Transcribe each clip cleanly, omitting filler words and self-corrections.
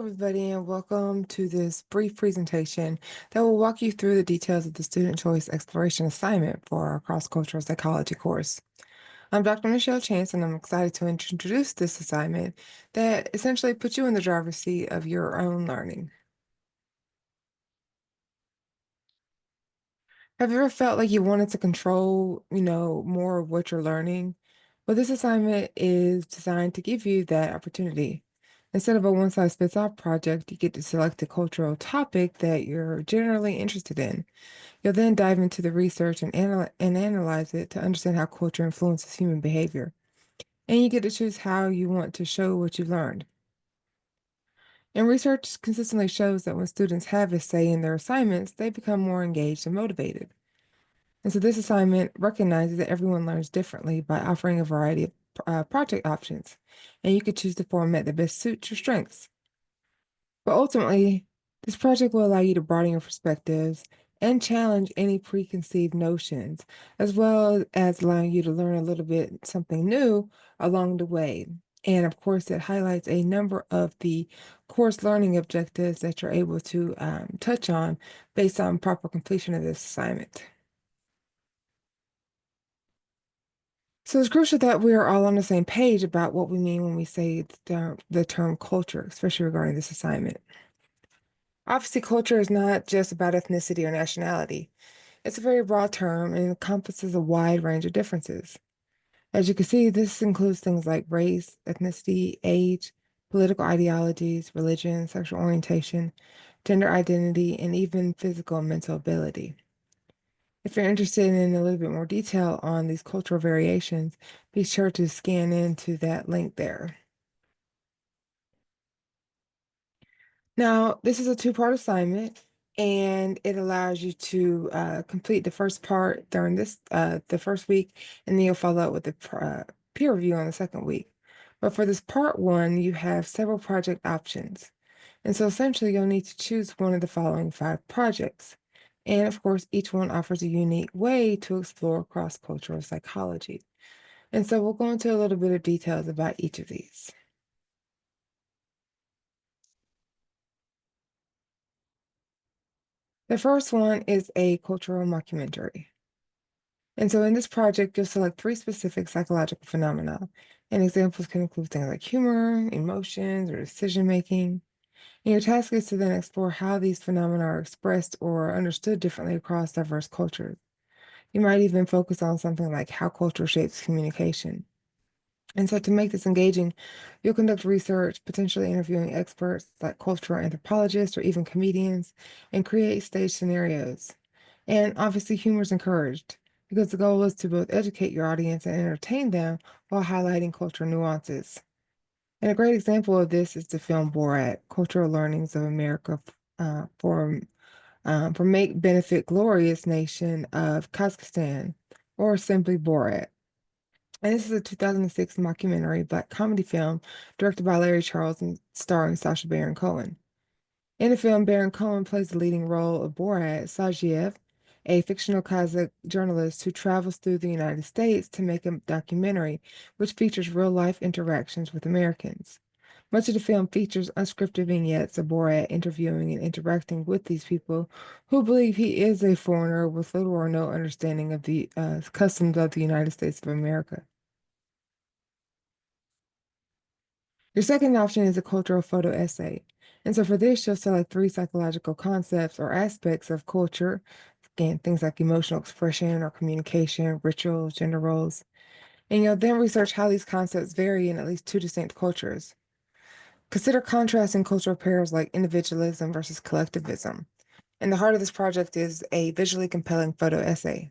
everybody, and welcome to this brief presentation that will walk you through the details of the Student Choice Exploration assignment for our cross-cultural psychology course. I'm Dr. Michelle Chance, and I'm excited to introduce this assignment that essentially puts you in the driver's seat of your own learning. Have you ever felt like you wanted to control, more of what you're learning? Well, this assignment is designed to give you that opportunity. Instead of a one-size-fits-all project, you get to select a cultural topic that you're generally interested in. You'll then dive into the research and analyze it to understand how culture influences human behavior. And you get to choose how you want to show what you learned. And research consistently shows that when students have a say in their assignments, they become more engaged and motivated. And so this assignment recognizes that everyone learns differently by offering a variety of project options, and you could choose the format that best suits your strengths. But ultimately, this project will allow you to broaden your perspectives and challenge any preconceived notions, as well as allowing you to learn a little bit something new along the way. And of course, it highlights a number of the course learning objectives that you're able to touch on based on proper completion of this assignment. So it's crucial that we are all on the same page about what we mean when we say the term culture, especially regarding this assignment. Obviously, culture is not just about ethnicity or nationality. It's a very broad term and encompasses a wide range of differences. As you can see, this includes things like race, ethnicity, age, political ideologies, religion, sexual orientation, gender identity, and even physical and mental ability. If you're interested in a little bit more detail on these cultural variations, be sure to scan into that link there. Now, this is a two-part assignment, and it allows you to complete the first part during the first week, and then you'll follow up with the peer review on the second week. But for this part one, you have several project options. And so essentially, you'll need to choose one of the following 5 projects. And of course, each one offers a unique way to explore cross-cultural psychology. And so we'll go into a little bit of details about each of these. The first one is a cultural mockumentary. And so in this project, you'll select 3 specific psychological phenomena. And examples can include things like humor, emotions, or decision making. And your task is to then explore how these phenomena are expressed or understood differently across diverse cultures. You might even focus on something like how culture shapes communication. And so to make this engaging, you'll conduct research, potentially interviewing experts like cultural anthropologists or even comedians, and create stage scenarios. And obviously, humor is encouraged because the goal is to both educate your audience and entertain them while highlighting cultural nuances. And a great example of this is the film Borat, Cultural Learnings of America for Make Benefit Glorious Nation of Kazakhstan, or simply Borat. And this is a 2006 mockumentary black comedy film directed by Larry Charles and starring Sacha Baron Cohen. In the film, Baron Cohen plays the leading role of Borat Sagiev, a fictional Kazakh journalist who travels through the United States to make a documentary which features real-life interactions with Americans. Much of the film features unscripted vignettes of Borat interviewing and interacting with these people who believe he is a foreigner with little or no understanding of the customs of the United States of America. Your second option is a cultural photo essay. And so for this, you'll select 3 psychological concepts or aspects of culture. Again, things like emotional expression or communication, rituals, gender roles. And you'll then research how these concepts vary in at least 2 distinct cultures. Consider contrasting cultural pairs like individualism versus collectivism. And the heart of this project is a visually compelling photo essay.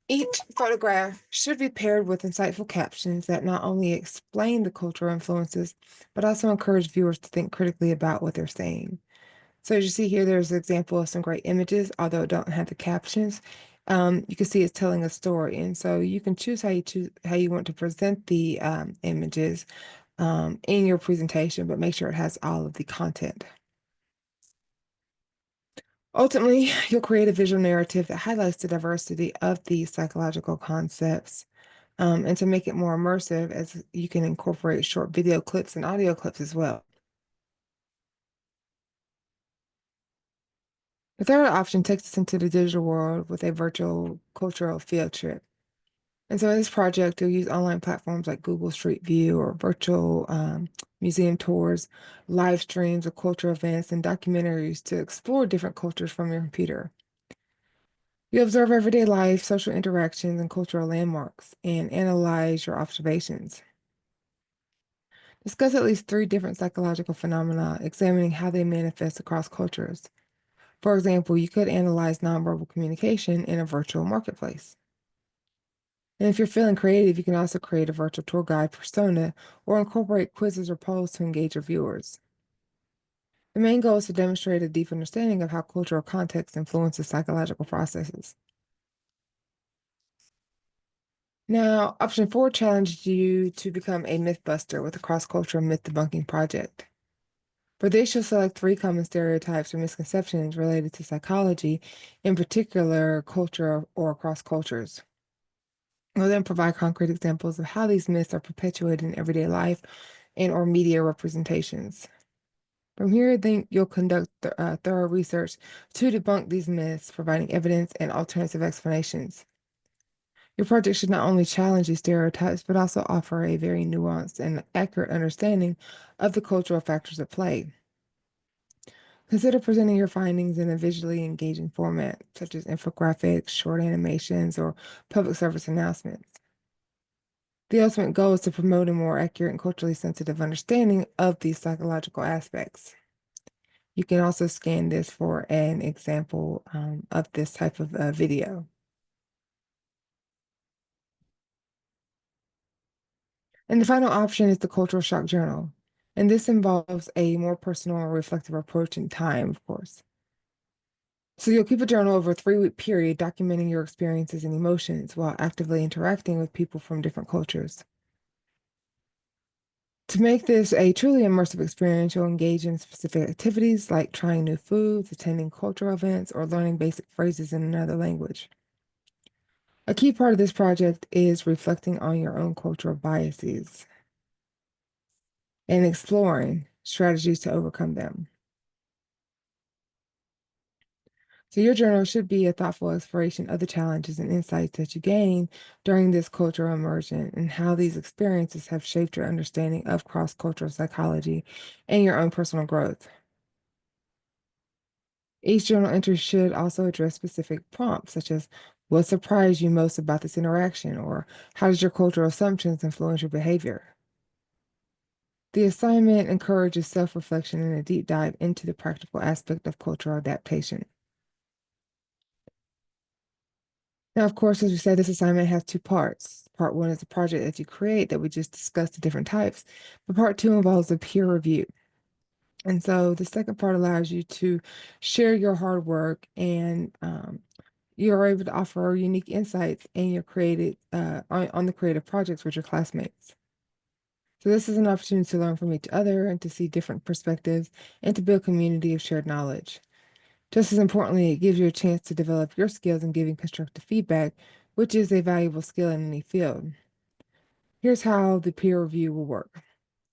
Each photograph should be paired with insightful captions that not only explain the cultural influences, but also encourage viewers to think critically about what they're saying. So as you see here, there's an example of some great images, although it don't have the captions. You can see it's telling a story, and so you can choose how you want to present the images in your presentation, but make sure it has all of the content. Ultimately, you'll create a visual narrative that highlights the diversity of these psychological concepts. And to make it more immersive, as you can incorporate short video clips and audio clips as well. The third option takes us into the digital world with a virtual cultural field trip. And so in this project, you'll use online platforms like Google Street View or virtual museum tours, live streams of cultural events, and documentaries to explore different cultures from your computer. You observe everyday life, social interactions, and cultural landmarks, and analyze your observations. Discuss at least three different psychological phenomena, examining how they manifest across cultures. For example, you could analyze nonverbal communication in a virtual marketplace. And if you're feeling creative, you can also create a virtual tour guide persona or incorporate quizzes or polls to engage your viewers. The main goal is to demonstrate a deep understanding of how cultural context influences psychological processes. Now, option four challenged you to become a mythbuster with a cross-cultural myth debunking project. For this, you'll select three common stereotypes or misconceptions related to psychology, in particular, culture or across cultures. We'll then provide concrete examples of how these myths are perpetuated in everyday life and or media representations. From here, then you'll conduct thorough research to debunk these myths, providing evidence and alternative explanations. Your project should not only challenge these stereotypes, but also offer a very nuanced and accurate understanding of the cultural factors at play. Consider presenting your findings in a visually engaging format, such as infographics, short animations, or public service announcements. The ultimate goal is to promote a more accurate and culturally sensitive understanding of these psychological aspects. You can also scan this for an example of this type of video. And the final option is the Cultural Shock Journal. And this involves a more personal and reflective approach in time, of course. So you'll keep a journal over a 3-week period, documenting your experiences and emotions while actively interacting with people from different cultures. To make this a truly immersive experience, you'll engage in specific activities like trying new foods, attending cultural events, or learning basic phrases in another language. A key part of this project is reflecting on your own cultural biases and exploring strategies to overcome them. So your journal should be a thoughtful exploration of the challenges and insights that you gain during this cultural immersion and how these experiences have shaped your understanding of cross-cultural psychology and your own personal growth. Each journal entry should also address specific prompts, such as what surprised you most about this interaction, or how does your cultural assumptions influence your behavior? The assignment encourages self-reflection and a deep dive into the practical aspect of cultural adaptation. Now, of course, as we said, this assignment has two parts. Part one is the project that you create that we just discussed the different types, but part two involves a peer review. And so the second part allows you to share your hard work and you're able to offer unique insights in your created on the creative projects with your classmates. So this is an opportunity to learn from each other and to see different perspectives and to build community of shared knowledge. Just as importantly, it gives you a chance to develop your skills in giving constructive feedback, which is a valuable skill in any field. Here's how the peer review will work.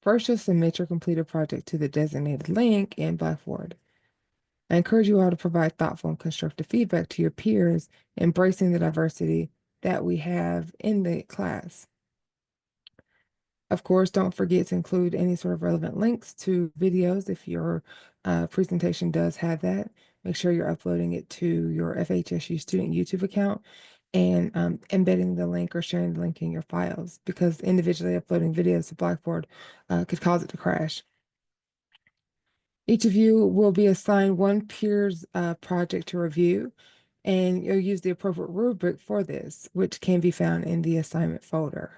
First, you'll submit your completed project to the designated link in Blackboard. I encourage you all to provide thoughtful and constructive feedback to your peers, embracing the diversity that we have in the class. Of course, don't forget to include any sort of relevant links to videos if your presentation does have that. Make sure you're uploading it to your FHSU student YouTube account and embedding the link or sharing the link in your files because individually uploading videos to Blackboard could cause it to crash. Each of you will be assigned one peer's project to review, and you'll use the appropriate rubric for this, which can be found in the assignment folder.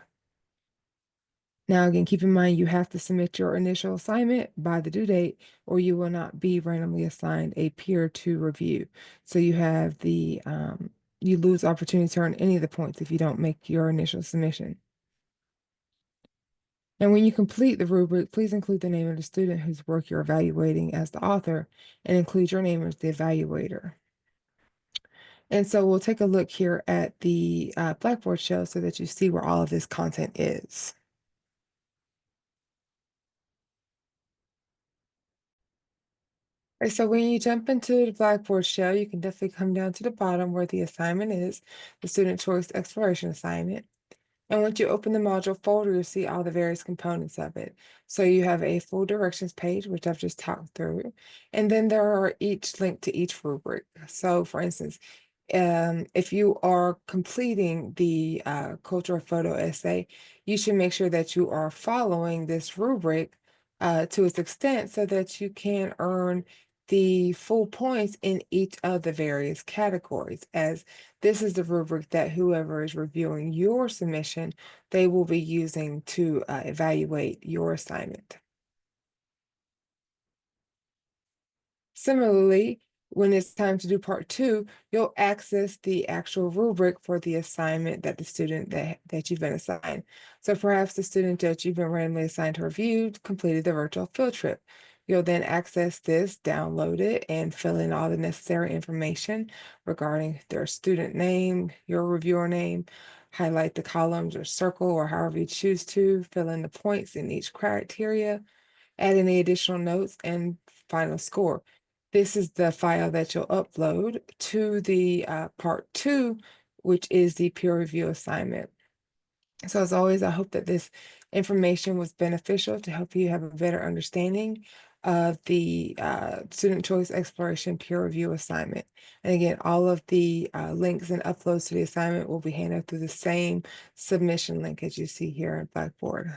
Now, again, keep in mind you have to submit your initial assignment by the due date, or you will not be randomly assigned a peer to review. So you have you lose opportunity to earn any of the points if you don't make your initial submission. And when you complete the rubric, please include the name of the student whose work you're evaluating as the author and include your name as the evaluator. And so we'll take a look here at the Blackboard show so that you see where all of this content is. And so when you jump into the Blackboard shell, you can definitely come down to the bottom where the assignment is, the student choice exploration assignment. And once you open the module folder, you'll see all the various components of it. So you have a full directions page, which I've just talked through, and then there are each linked to each rubric. So for instance, if you are completing the cultural photo essay, you should make sure that you are following this rubric to its extent so that you can earn the full points in each of the various categories, as this is the rubric that whoever is reviewing your submission, they will be using to evaluate your assignment. Similarly, when it's time to do part two, you'll access the actual rubric for the assignment that the student that you've been assigned. So perhaps the student that you've been randomly assigned to review completed the virtual field trip. You'll then access this, download it, and fill in all the necessary information regarding their student name, your reviewer name, highlight the columns or circle or however you choose to, fill in the points in each criteria, add any additional notes, and final score. This is the file that you'll upload to the part two, which is the peer review assignment. So as always, I hope that this information was beneficial to help you have a better understanding of the student choice exploration peer review assignment. And again, all of the links and uploads to the assignment will be handled through the same submission link as you see here in Blackboard.